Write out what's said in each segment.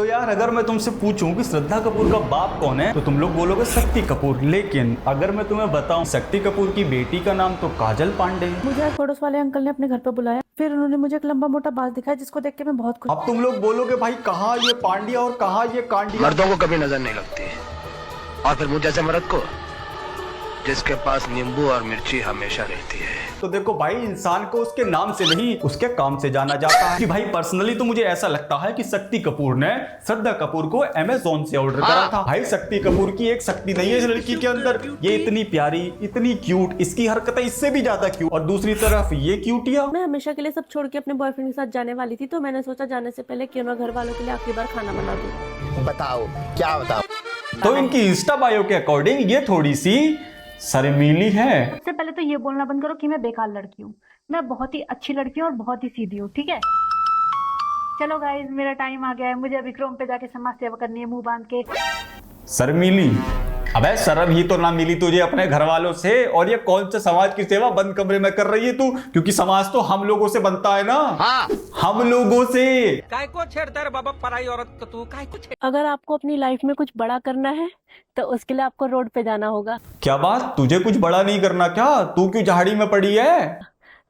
तो यार अगर मैं तुमसे पूछूं कि श्रद्धा कपूर का बाप कौन है तो तुम लोग बोलोगे शक्ति कपूर। लेकिन अगर मैं तुम्हें बताऊं शक्ति कपूर की बेटी का नाम तो काजल पांडे है। मुझे आज पड़ोस वाले अंकल ने अपने घर पे बुलाया, फिर उन्होंने मुझे एक लंबा मोटा बाल दिखाया जिसको देख के मैं बहुत खुश। अब तुम लोग बोलोगे भाई कहाँ ये पांड्या और कहाँ ये कांडिया। मर्दों को कभी नजर नहीं लगती और फिर मुझ जैसे मर्द को जिसके पास नींबू और मिर्ची हमेशा रहती है। तो देखो भाई इंसान को उसके नाम से नहीं उसके काम से जाना जाता है। कि भाई पर्सनली तो मुझे ऐसा लगता है कि शक्ति कपूर ने श्रद्धा कपूर को अमेज़न से ऑर्डर करा था। भाई शक्ति कपूर की एक शक्ति नहीं है इस लड़की के अंदर। ये इतनी प्यारी इतनी क्यूट, इसकी हरकतें इससे भी ज्यादा क्यूट, और दूसरी तरफ ये क्यूटिया। मैं हमेशा के लिए सब छोड़ के अपने बॉयफ्रेंड के साथ जाने वाली थी, तो मैंने सोचा जाने से पहले क्यों ना घर वालों के लिए आखिरी बार खाना बना दूं। बताओ क्या बताओ। तो इनकी इंस्टा बायो के अकॉर्डिंग ये थोड़ी सी शर्मीली है। सबसे पहले तो ये बोलना बंद करो कि मैं बेकार लड़की हूँ। मैं बहुत ही अच्छी लड़की हूँ और बहुत ही सीधी हूँ, ठीक है। चलो गाइस मेरा टाइम आ गया है, मुझे अभी क्रोम पे जाके समाज सेवा करनी है मुंह बांध के। शर्मीली, अबे शर्म ही तो ना मिली तुझे अपने घर वालों से। और ये कौन सा समाज की सेवा बंद कमरे में कर रही है तू? क्योंकि समाज तो हम लोगों से बनता है ना। हाँ। हम लोगों से। काय को छेड़ता है बाबा पराई औरत को, तू काय को छेड़। अगर आपको अपनी लाइफ में कुछ बड़ा करना है तो उसके लिए आपको रोड पे जाना होगा। क्या बात, तुझे कुछ बड़ा नहीं करना क्या? तू क्यों झाड़ी में पड़ी है?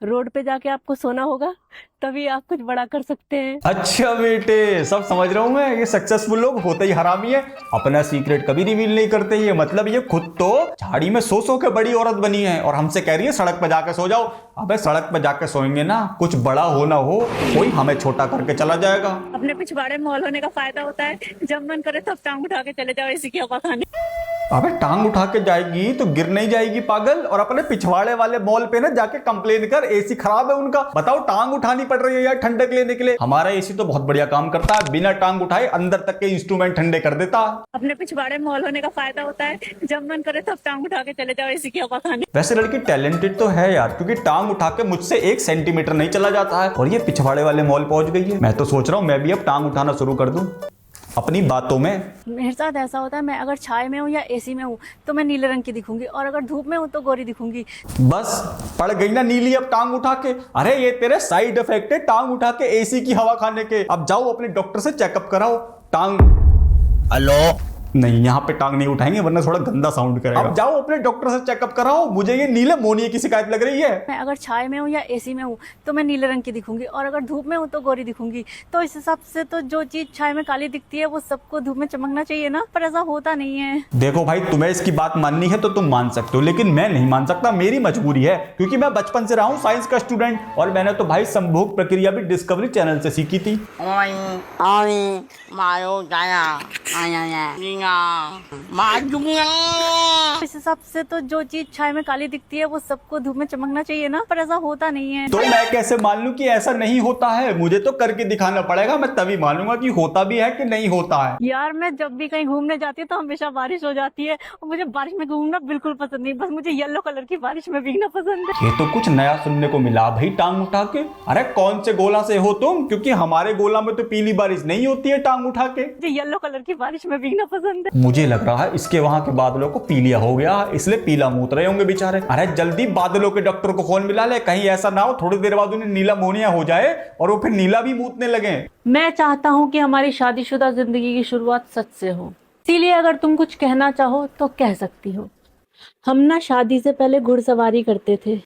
रोड पे जाके आपको सोना होगा, तभी आप कुछ बड़ा कर सकते हैं। अच्छा बेटे, सब समझ रहा हूं मैं। ये सक्सेसफुल लोग होते ही हरामी है, अपना सीक्रेट कभी रिवील नहीं करते। ये मतलब ये खुद तो झाड़ी में सो के बड़ी औरत बनी है और हमसे कह रही है सड़क पर जाके सो जाओ। अबे सड़क पर जाके सोएंगे ना, कुछ बड़ा हो ना हो कोई हमें छोटा करके चला जाएगा। अपने पिछवाड़े मॉल होने का फायदा होता है, जब मन करे तब टांग उठा के चले जाओ इसी की हवा खाने। अबे टांग उठा के जाएगी तो गिर नहीं जाएगी पागल। और अपने पिछवाड़े वाले मॉल पे ना जाके कंप्लेन कर, एसी खराब है उनका। बताओ टांग उठानी पड़ रही है यार ठंडक लेने के लिए। हमारा एसी तो बहुत बढ़िया काम करता है, बिना टांग उठाए अंदर तक के इंस्ट्रूमेंट ठंडे कर देता। अपने पिछवाड़े मॉल होने का फायदा होता है, जब मन करे तब टांग उठा के चले जाओ इसी की हवा खाने। वैसे लड़की टैलेंटेड तो है यार, क्योंकि टांग उठा के मुझसे 1 सेंटीमीटर नहीं चला जाता है और ये पिछवाड़े वाले मॉल पहुंच गई है। मैं तो सोच रहा हूँ मैं भी अब टांग उठाना शुरू कर दूं अपनी बातों में। मेरे साथ ऐसा होता है, मैं अगर छाए में हूँ या एसी में हूँ तो मैं नीले रंग की दिखूंगी, और अगर धूप में हूँ तो गोरी दिखूंगी। बस पड़ गई ना नीली अब टांग उठा के। अरे ये तेरे साइड इफेक्ट है टांग उठा के एसी की हवा खाने के। अब जाओ अपने डॉक्टर से चेकअप कराओ। टांग हेलो नहीं, यहाँ पे टांग नहीं उठाएंगे वरना थोड़ा गंदा साउंड करेगा। अब जाओ अपने डॉक्टर से चेकअप कराओ। मुझे ये नीले मोनिया की शिकायत लग रही है। मैं अगर छाए में हूँ या एसी में हूँ तो मैं नीले रंग की दिखूंगी, और अगर धूप में हूँ तो गोरी दिखूंगी। तो इस हिसाब से तो जो चीज छाए में काली दिखती है वो सबको धूप में चमकना चाहिए ना, पर ऐसा होता नहीं है। देखो भाई, तुम्हें इसकी बात माननी है तो तुम मान सकते हो, लेकिन मैं नहीं मान सकता। मेरी मजबूरी है, क्योंकि मैं बचपन से रहा हूँ साइंस का स्टूडेंट, और मैंने तो भाई संभोग प्रक्रिया भी डिस्कवरी चैनल से सीखी थी। इस हिसाब से तो जो चीज छाए में काली दिखती है वो सबको धूप में चमकना चाहिए ना, पर ऐसा होता नहीं है। तो मैं कैसे मान लूं कि ऐसा नहीं होता है? मुझे तो करके दिखाना पड़ेगा, मैं तभी मानूंगा कि होता भी है कि नहीं होता है। यार मैं जब भी कहीं घूमने जाती हूँ तो हमेशा बारिश हो जाती है, और मुझे बारिश में घूमना बिल्कुल पसंद नहीं। बस मुझे येलो कलर की बारिश में भीगना पसंद है। ये तो कुछ नया सुनने को मिला भाई, टांग उठा के। अरे कौन से गोला से हो तुम? क्योंकि हमारे गोला में तो पीली बारिश नहीं होती है टांग उठा के। मुझे येलो कलर की बारिश में भीगना पसंद है। मुझे लग रहा है इसके वहां के बादलों को पीलिया हो गया, इसलिए पीला मूत रहे होंगे बेचारे। अरे जल्दी बादलों के डॉक्टर को फोन मिला ले, कहीं ऐसा ना हो थोड़ी देर बाद उन्हें नीला मोनिया हो जाए और वो फिर नीला भी मूतने लगे। मैं चाहता हूँ कि हमारी शादीशुदा जिंदगी की शुरुआत सच से हो, इसीलिए अगर तुम कुछ कहना चाहो तो कह सकती हो। हम ना शादी से पहले घुड़सवारी करते थे।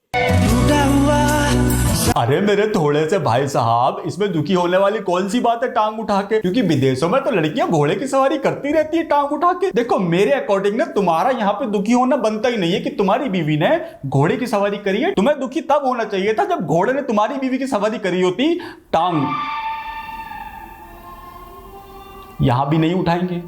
अरे मेरे थोड़े से भाई साहब, इसमें दुखी होने वाली कौन सी बात है टांग उठा के? क्योंकि विदेशों में तो लड़कियां घोड़े की सवारी करती रहती है टांग उठा के। देखो मेरे अकॉर्डिंग ना तुम्हारा यहाँ पे दुखी होना बनता ही नहीं है कि तुम्हारी बीवी ने घोड़े की सवारी करी है। तुम्हें दुखी तब होना चाहिए था जब घोड़े ने तुम्हारी बीवी की सवारी करी होती। टांग यहां भी नहीं उठाएंगे,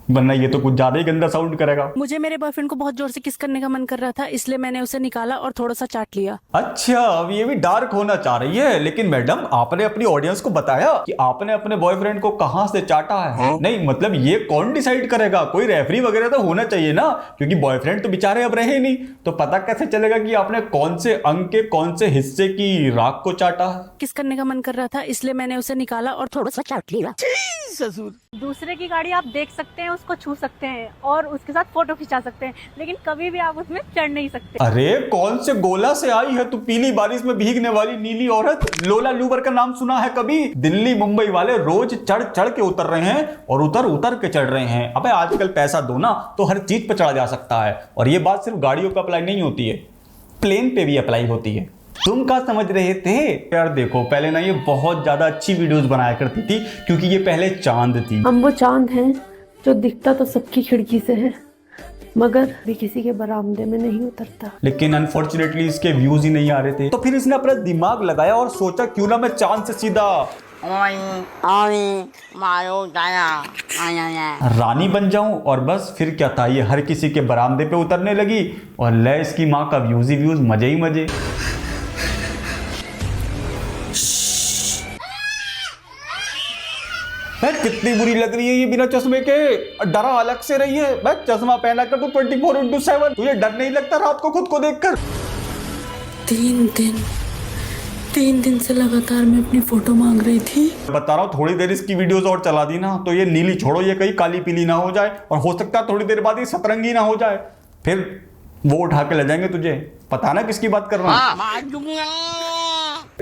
वरना ये तो कुछ ज्यादा ही गंदा साउंड करेगा। मुझे मेरे बॉयफ्रेंड को बहुत जोर से किस करने का मन कर रहा था, इसलिए मैंने उसे निकाला और थोड़ा सा चाट लिया। अच्छा, अब ये भी डार्क होना चाह रही है। लेकिन मैडम, आपने अपनी ऑडियंस को बताया कि आपने अपने बॉयफ्रेंड को कहां से चाटा है? नहीं मतलब ये कौन डिसाइड करेगा? कोई रेफरी वगैरह तो होना चाहिए ना, क्योंकि बॉयफ्रेंड तो बेचारे अब रहे नहीं, तो पता कैसे चलेगा कि आपने कौन से अंग के कौन से हिस्से की राख को चाटा है? किस करने का मन कर रहा था, इसलिए मैंने उसे निकाला और थोड़ा सा चाट लिया। ससुर दूसरे की गाड़ी आप देख सकते हैं, उस उसको छू सकते हैं और उसके साथ फोटो खिंचा सकते हैं, लेकिन कभी भी आप उसमें चढ़ नहीं सकते। अरे कौन से गोला से आई है तू, पीली बारिश में भीगने वाली नीली औरत। लोला लूबर का नाम सुना है कभी? दिल्ली मुंबई वाले रोज चढ़ चढ़ के उतर रहे हैं और उतर उतर के चढ़ रहे हैं। अबे आजकल पैसा दो ना तो हर चीज पे चढ़ा जा सकता है, और ये बात सिर्फ गाड़ियों पे अप्लाई नहीं होती है, प्लेन पे भी अप्लाई होती है। तुम क्या समझ रहे थे यार? देखो पहले ना ये बहुत ज्यादा अच्छी वीडियोस बनाया करती थी, क्योंकि ये पहले चांद थी। हम वो चांद हैं जो दिखता तो सबकी खिड़की से है, मगर भी किसी के बरामदे में नहीं उतरता। लेकिन अनफॉर्चुनेटली इसके व्यूज ही नहीं आ रहे थे, तो फिर इसने अपना दिमाग लगाया और सोचा क्यों ना मैं चांद से सीधा रानी बन जाऊं, और बस फिर क्या था, ये हर किसी के बरामदे पे उतरने लगी और ले इसकी माँ का व्यूज ही व्यूज, मजे ही मजे। कितनी बुरी लग रही है ये बिना चश्मे के, डरा अलग से रही है। मैं चश्मा पहना कर तू 24/7, तुझे डर नहीं लगता रात को खुद को देखकर? 3 दिन से लगातार मैं अपनी फोटो मांग रही थी। बता रहा हूँ, थोड़ी देर इसकी वीडियोस और चला दी ना तो ये नीली छोड़ो, ये कहीं काली पीली ना हो जाए, और हो सकता है थोड़ी देर बाद ये सतरंगी ना हो जाए, फिर वो उठा के ले जाएंगे तुझे। पता ना किसकी बात कर रहा हूँ।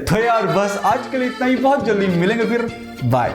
तो यार बस आज के लिए इतना ही, बहुत जल्दी मिलेंगे फिर, बाय।